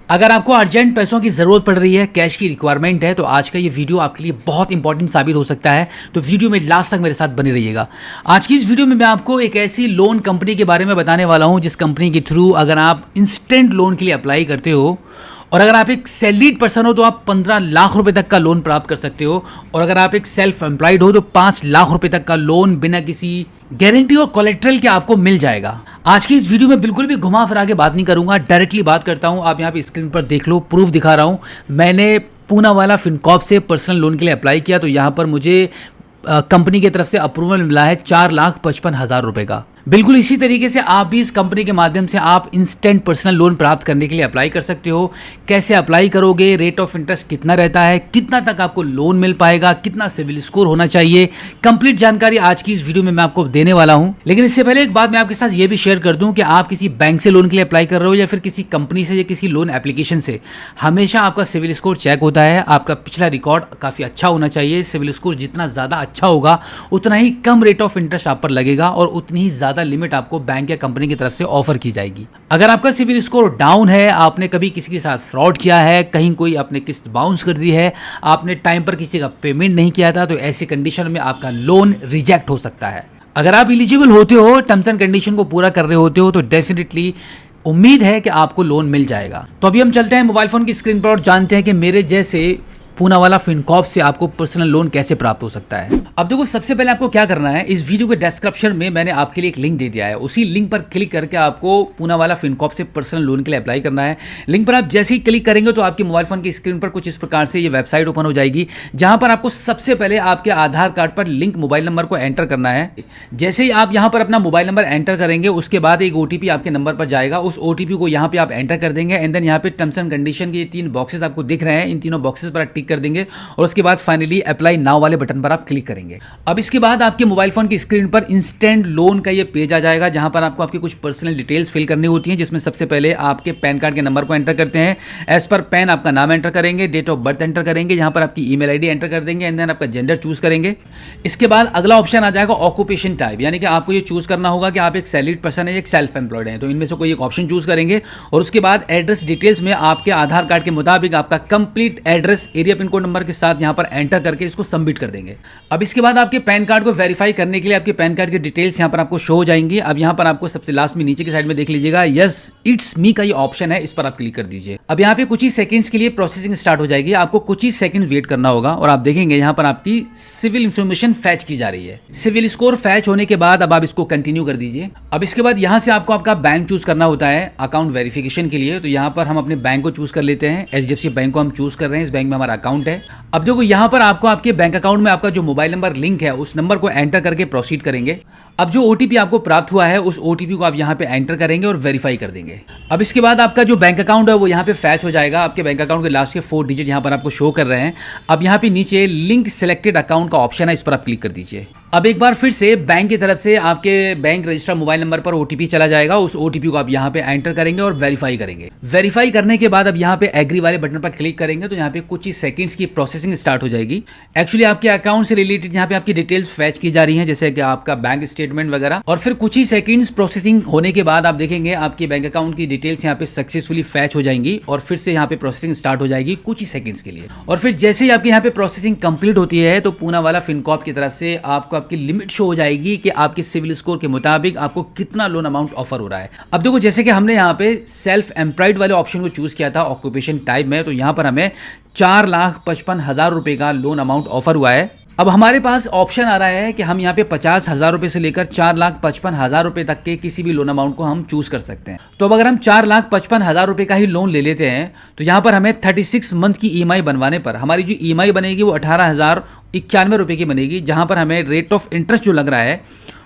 अगर आपको अर्जेंट पैसों की ज़रूरत पड़ रही है, कैश की रिक्वायरमेंट है, तो आज का ये वीडियो आपके लिए बहुत इंपॉर्टेंट साबित हो सकता है। तो वीडियो में लास्ट तक मेरे साथ बने रहिएगा। आज की इस वीडियो में मैं आपको एक ऐसी लोन कंपनी के बारे में बताने वाला हूं जिस कंपनी के थ्रू अगर आप इंस्टेंट लोन के लिए अप्लाई करते हो और अगर आप एक सैलरीड पर्सन हो तो आप 15 लाख रुपए तक का लोन प्राप्त कर सकते हो, और अगर आप एक सेल्फ एम्प्लॉयड हो तो 5 लाख रुपए तक का लोन बिना किसी गारंटी और कोलेट्रल के आपको मिल जाएगा। आज की इस वीडियो में बिल्कुल भी घुमा फिरा के बात नहीं करूंगा, डायरेक्टली बात करता हूं। आप यहां पे स्क्रीन पर देख लो, प्रूफ दिखा रहा हूं। मैंने पूनावाला फिनकॉर्प से पर्सनल लोन के लिए अप्लाई किया, तो यहां पर मुझे कंपनी की तरफ से अप्रूवल मिला है 4,55,000 रुपए का। बिल्कुल इसी तरीके से आप भी इस कंपनी के माध्यम से आप इंस्टेंट पर्सनल लोन प्राप्त करने के लिए अप्लाई कर सकते हो। कैसे अप्लाई करोगे, रेट ऑफ इंटरेस्ट कितना रहता है, कितना तक आपको लोन मिल पाएगा, कितना सिविल स्कोर होना चाहिए, कंप्लीट जानकारी आज की इस वीडियो में मैं आपको देने वाला हूं। लेकिन इससे पहले एक बात मैं आपके साथ ये भी शेयर कर दूं कि आप किसी बैंक से लोन के लिए अप्लाई कर रहे हो या फिर किसी कंपनी से या किसी लोन एप्लीकेशन से, हमेशा आपका सिविल स्कोर चेक होता है। आपका पिछला रिकॉर्ड काफ़ी अच्छा होना चाहिए। सिविल स्कोर जितना ज़्यादा अच्छा होगा उतना ही कम रेट ऑफ इंटरेस्ट आप पर लगेगा और उतनी ही ज़्यादा लिमिट आपको बैंक या कंपनी की तरफ से ऑफर की जाएगी। अगर आपका सिविल स्कोर डाउन है, आपने कभी किसी के साथ फ्रॉड किया है, कहीं कोई आपने किस्त बाउंस कर दी है, आपने टाइम पर किसी का पेमेंट नहीं किया था, तो ऐसी कंडीशन में आपका लोन रिजेक्ट हो सकता है। अगर आप एलिजिबल होते हो, टर्म्स एंड कंडीशन को पूरा कर रहे होते हो, तो डेफिनेटली उम्मीद है कि आपको लोन मिल जाएगा। तो अभी हम चलते हैं मोबाइल फोन की स्क्रीन पर और जानते हैं कि मेरे जैसे पूनावाला फिनकॉर्प से आपको पर्सनल लोन कैसे प्राप्त हो सकता है। अब देखो, सबसे पहले आपको क्या करना है, इस वीडियो के डिस्क्रिप्शन में मैंने आपके लिए एक लिंक दे दिया है। उसी लिंक पर क्लिक करके आपको पूनावाला फिनकॉर्प से पर्सनल लोन के लिए अप्लाई करना है। लिंक पर आप जैसे ही क्लिक करेंगे तो आपके मोबाइल फोन की स्क्रीन पर कुछ इस प्रकार से ये वेबसाइट ओपन हो जाएगी, जहां पर आपको सबसे पहले आपके आधार कार्ड पर लिंक मोबाइल नंबर को एंटर करना है। जैसे ही आप यहां पर अपना मोबाइल नंबर एंटर करेंगे, उसके बाद एक ओटीपी आपके नंबर पर जाएगा। उस ओटीपी को यहां पर आप एंटर कर देंगे एंड देन यहां पर टर्म्स एंड कंडीशन के 3 बॉक्सेस आपको दिख रहे हैं। इन तीनों बॉक्सेस पर आप टिक कर देंगे और उसके बाद फाइनली अप्लाई नाउ वाले बटन पर आप क्लिक करेंगे। अब इसके बाद आपके मोबाइल फोन की स्क्रीन पर इंस्टेंट लोन का ये पेज आ जाएगा, जहां पर आपको आपकी कुछ पर्सनल डिटेल्स फिल करनी होती हैं, जिसमें सबसे पहले आपके पैन कार्ड के नंबर को एंटर करते हैं। एज पर पैन आपका नाम एंटर करेंगे, डेट ऑफ बर्थ एंटर करेंगे, यहां पर आपकी ईमेल आईडी एंटर कर देंगे एंड देन आपका जेंडर चूज करेंगे। इसके बाद अगला ऑप्शन आ जाएगा ऑक्यूपेशन टाइप, यानी कि आपको ये चूज करना होगा कि आप एक सैलरीड पर्सन है, एक सेल्फ एम्प्लॉयड है, तो इनमें से कोई एक ऑप्शन चूज करेंगे। और उसके बाद एड्रेस डिटेल्स में आपके आधार कार्ड के मुताबिक आपका complete address, area, pin code number के साथ यहां पर एंटर करके इसको सबमिट कर देंगे। अब इसके बाद आपके पैन कार्ड को वेरीफाई करने के लिए आपके पैन कार्ड की डिटेल्स यहां पर आपको शो हो जाएंगी। अब यहां पर आपको सबसे लास्ट में नीचे की साइड में देख लीजिएगा, यस इट्स मी का ये ऑप्शन है, इस पर आप क्लिक कर दीजिए। अब यहां पे कुछ ही सेकंड्स के लिए प्रोसेसिंग स्टार्ट हो जाएगी। आपको कुछ ही सेकंड वेट करना होगा और आप देखेंगे यहां पर आपकी सिविल इंफॉर्मेशन फैच की जा रही है। सिविल स्कोर फैच होने के बाद अब आप इसको कंटिन्यू कर दीजिए। अब इसके बाद यहां से आपको आपका बैंक चूज करना होता है अकाउंट वेरिफिकेशन के लिए। तो यहां पर हम अपने बैंक को चूज कर लेते हैं। HDFC बैंक को हम चूज कर रहे हैं, इस बैंक में हमारा अकाउंट है। अब देखो, यहां पर आपको आपके बैंक अकाउंट में आपका जो मोबाइल नंबर लिंक है उस नंबर को एंटर करके प्रोसीड करेंगे। अब जो ओटीपी आपको प्राप्त हुआ है उस ओटीपी को आप यहां पे एंटर करेंगे और वेरीफाई कर देंगे। अब इसके बाद आपका जो बैंक अकाउंट है वो यहां पे फैच हो जाएगा। आपके बैंक अकाउंट के लास्ट के 4 डिजिट यहां पर आपको शो कर रहे हैं। अब यहां पे नीचे लिंक सिलेक्टेड अकाउंट का ऑप्शन है, इस पर आप क्लिक कर दीजिए। अब एक बार फिर से बैंक की तरफ से आपके बैंक रजिस्टर्ड मोबाइल नंबर पर ओटीपी चला जाएगा। उस ओटीपी को आप यहां पे एंटर करेंगे और वेरीफाई करेंगे। वेरीफाई करने के बाद अब यहां पे एग्री वाले बटन पर क्लिक करेंगे तो यहां पे कुछ ही सेकंड्स की प्रोसेसिंग स्टार्ट हो जाएगी। एक्चुअली आपके अकाउंट से रिलेटेड यहां पे आपकी डिटेल्स फैच की जा रही हैं, जैसे कि आपका बैंक स्टेटमेंट वगैरह, और फिर कुछ ही सेकंड्स प्रोसेसिंग होने के बाद आप देखेंगे आपके बैंक अकाउंट की डिटेल्स यहां पे सक्सेसफुली फैच हो जाएंगी और फिर से यहां पे प्रोसेसिंग स्टार्ट हो जाएगी कुछ ही सेकंड्स के लिए। और फिर जैसे ही आपके यहां पे प्रोसेसिंग कंप्लीट होती है तो पूनावाला फिनकॉर्प की तरफ से आपको आपकी लिमिट शो हो जाएगी कि आपके सिविल स्कोर के मुताबिक आपको कितना लोन अमाउंट ऑफर हो रहा है। अब देखो, जैसे कि हमने यहाँ पे सेल्फ एम्प्लॉयड वाले ऑप्शन को चूज किया था ऑक्यूपेशन टाइप में, तो यहाँ पर हमें 4,55,000 रुपए का लोन अमाउंट ऑफर हुआ है। अब हमारे पास ऑप्शन आ रहा है कि हम यहाँ पे 50,000 रुपए से लेकर 4,55,000 रुपए तक के किसी भी लोन अमाउंट को हम चूज कर सकते हैं। तो अब अगर हम 4,55,000 रुपए का ही लोन ले लेते हैं तो यहाँ पर हमें 36 मंथ की EMI बनवाने पर हमारी जो EMI बनेगी वो 18,091 रुपए की बनेगी, जहां पर हमें रेट ऑफ इंटरेस्ट जो लग रहा है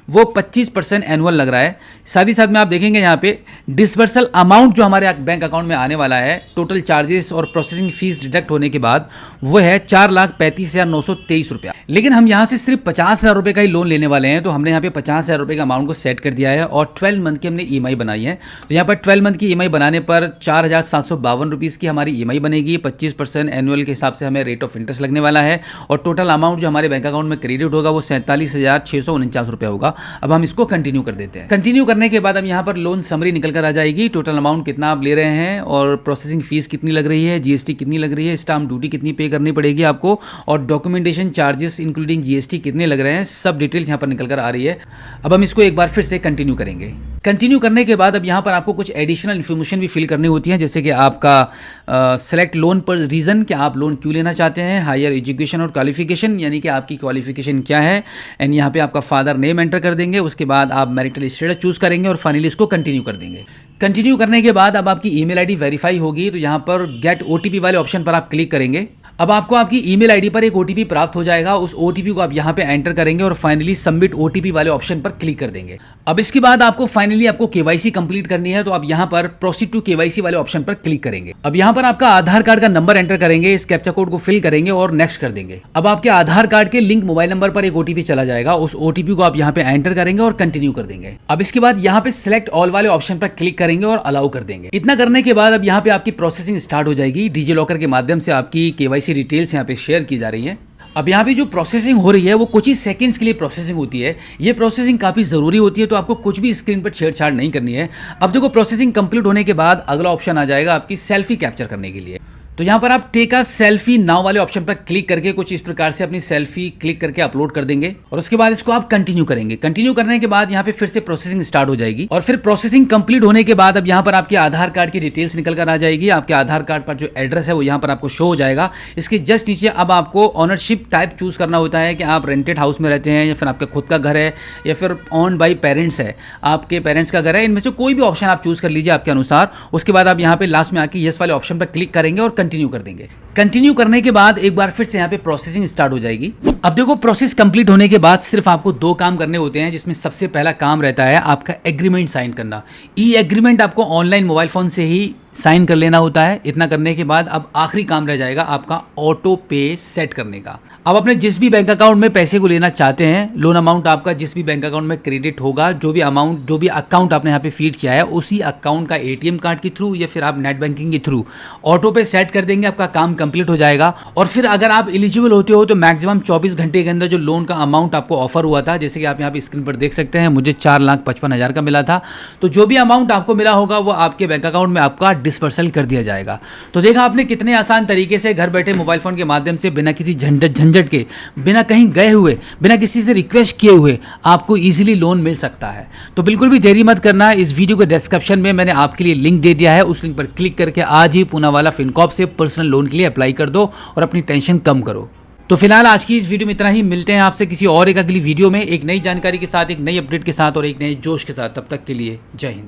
वो 25% एनुअल लग रहा है। साथ ही साथ में आप देखेंगे यहाँ पे डिसबर्सल अमाउंट जो हमारे बैंक अकाउंट में आने वाला है, टोटल चार्जेस और प्रोसेसिंग फीस डिडक्ट होने के बाद वो है 4,35,923 रुपया। लेकिन हम यहाँ से सिर्फ 50,000 रुपये का ही लोन लेने वाले हैं, तो हमने यहाँ पे 50,000 रुपये का अमाउंट को सेट कर दिया है और 12 मंथ की हमने EMI बनाई है। तो यहाँ पर 12 मंथ की EMI बनाने पर 4,752 रुपीज़ की हमारी EMI बनेगी। 25% एनुअल के हिसाब से हमें रेट ऑफ इंटरेस्ट लगने वाला है और टोटल अमाउंट जो हमारे बैंक अकाउंट में क्रेडिट होगा वो 47,649 रुपया होगा। अब हम इसको कंटिन्यू कर देते हैं। कंटिन्यू करने के बाद अब यहाँ पर लोन समरी निकल कर आ जाएगी, टोटल अमाउंट कितना आप ले रहे हैं और प्रोसेसिंग फीस कितनी लग रही है, जीएसटी कितनी लग रही है, स्टाम्प ड्यूटी कितनी पे करनी पड़ेगी आपको और डॉक्यूमेंटेशन चार्जेस इंक्लूडिंग जीएसटी कितने लग रहे हैं, सब डिटेल्स यहाँ पर निकल कर आ रही है। अब हम इसको एक बार फिर से कंटिन्यू करेंगे। कंटिन्यू करने के बाद अब यहाँ पर आपको कुछ एडिशनल इन्फॉर्मेशन भी फिल करनी होती है, जैसे कि आपका सेलेक्ट लोन पर रीज़न, कि आप लोन क्यों लेना चाहते हैं, हायर एजुकेशन और क्वालिफिकेशन, यानी कि आपकी क्वालिफिकेशन क्या है, एंड यहाँ पे आपका फादर नेम एंटर कर देंगे। उसके बाद आप मैरिटल स्टेटस चूज़ करेंगे और फाइनली इसको कंटिन्यू कर देंगे। कंटिन्यू करने के बाद अब आपकी ईमेल आईडी वेरीफाई होगी, तो यहाँ पर गेट ओटीपी वाले ऑप्शन पर आप क्लिक करेंगे। अब आपको आपकी ईमेल आईडी पर एक ओटीपी प्राप्त हो जाएगा, उस ओटीपी को आप यहाँ पे एंटर करेंगे और फाइनली सबमिट ओटीपी वाले ऑप्शन पर क्लिक कर देंगे। अब इसके बाद आपको फाइनली आपको केवाईसी कंप्लीट करनी है, तो आप यहाँ पर प्रोसीड टू केवाईसी वाले ऑप्शन पर क्लिक करेंगे। अब यहाँ पर आपका आधार कार्ड का नंबर एंटर करेंगे, इस कैप्चा कोड को फिल करेंगे और नेक्स्ट कर देंगे। अब आपके आधार कार्ड के लिंक मोबाइल नंबर पर एक ओटीपी चला जाएगा, उस ओटीपी को आप यहाँ पे एंटर करेंगे और कंटिन्यू कर देंगे। अब इसके बाद यहाँ पे सिलेक्ट ऑल वाले ऑप्शन पर क्लिक करेंगे और अलाउ कर देंगे। इतना करने के बाद अब यहाँ पे आपकी प्रोसेसिंग स्टार्ट हो जाएगी। डिजी लॉकर के माध्यम से आपकी केवाईसी डिटेल्स यहाँ पे शेयर की जा रही है। अब यहाँ पे जो प्रोसेसिंग हो रही है वो कुछ ही सेकंड्स के लिए प्रोसेसिंग होती है। ये प्रोसेसिंग काफ़ी ज़रूरी होती है, तो आपको कुछ भी स्क्रीन पर छेड़छाड़ नहीं करनी है। अब देखो प्रोसेसिंग कंप्लीट होने के बाद अगला ऑप्शन आ जाएगा आपकी सेल्फी कैप्चर करने के लिए। तो यहाँ पर आप टेक अ सेल्फी नाउ वाले ऑप्शन पर क्लिक करके कुछ इस प्रकार से अपनी सेल्फी क्लिक करके अपलोड कर देंगे और उसके बाद इसको आप कंटिन्यू करेंगे। कंटिन्यू करने के बाद यहाँ पे फिर से प्रोसेसिंग स्टार्ट हो जाएगी और फिर प्रोसेसिंग कंप्लीट होने के बाद अब यहाँ पर आपके आधार कार्ड की डिटेल्स निकल कर आ जाएगी। आपके आधार कार्ड पर जो एड्रेस है वो यहाँ पर आपको शो हो जाएगा। इसके जस्ट नीचे अब आपको ऑनरशिप टाइप चूज करना होता है कि आप रेंटेड हाउस में रहते हैं या फिर आपका खुद का घर है या फिर ऑन बाई पेरेंट्स है, आपके पेरेंट्स का घर है। इनमें से कोई भी ऑप्शन आप चूज कर लीजिए आपके अनुसार। उसके बाद आप यहाँ पे लास्ट में आके यस वाले ऑप्शन पर क्लिक करेंगे और कंटिन्यू कर देंगे। कंटिन्यू करने के बाद एक बार फिर से यहाँ पे प्रोसेसिंग स्टार्ट हो जाएगी। अब देखो प्रोसेस कंप्लीट होने के बाद सिर्फ आपको दो काम करने होते हैं, जिसमें सबसे पहला काम रहता है आपका एग्रीमेंट साइन करना। ई एग्रीमेंट आपको ऑनलाइन मोबाइल फोन से ही साइन कर लेना होता है। इतना करने के बाद अब आखिरी काम रह जाएगा आपका ऑटो पे सेट करने का। अब अपने जिस भी बैंक अकाउंट में पैसे को लेना चाहते हैं, लोन अमाउंट आपका जिस भी बैंक अकाउंट में क्रेडिट होगा, जो भी अकाउंट आपने यहाँ पे फीड किया है, उसी अकाउंट का एटीएम कार्ड के थ्रू या फिर आप नेट बैंकिंग के थ्रू ऑटो पे सेट कर देंगे। आपका काम कंप्लीट हो जाएगा और फिर अगर आप एलिजिबल होते हो तो मैक्सिमम 24 घंटे के अंदर जो लोन का अमाउंट आपको ऑफर हुआ था, जैसे कि आप यहाँ पे स्क्रीन पर देख सकते हैं, मुझे 4,55,000 का मिला था। तो जो भी अमाउंट आपको मिला होगा वो आपके बैंक अकाउंट में आपका डिस्पर्सल कर दिया जाएगा। तो देखा आपने कितने आसान तरीके से घर बैठे मोबाइल फोन के माध्यम से बिना किसी झंझट के, बिना कहीं गए हुए, बिना किसी से रिक्वेस्ट किए हुए आपको इजीली लोन मिल सकता है। तो बिल्कुल भी देरी मत करना। इस वीडियो के डिस्क्रिप्शन में मैंने आपके लिए लिंक दे दिया है, उस लिंक पर क्लिक करके आज ही पूनावाला फिनकॉर्प से पर्सनल लोन के लिए अप्लाई कर दो और अपनी टेंशन कम करो। तो फिलहाल आज की इस वीडियो में इतना ही। मिलते हैं आपसे किसी और एक अगली वीडियो में एक नई जानकारी के साथ, एक नई अपडेट के साथ और एक नए जोश के साथ। तब तक के लिए जय हिंद।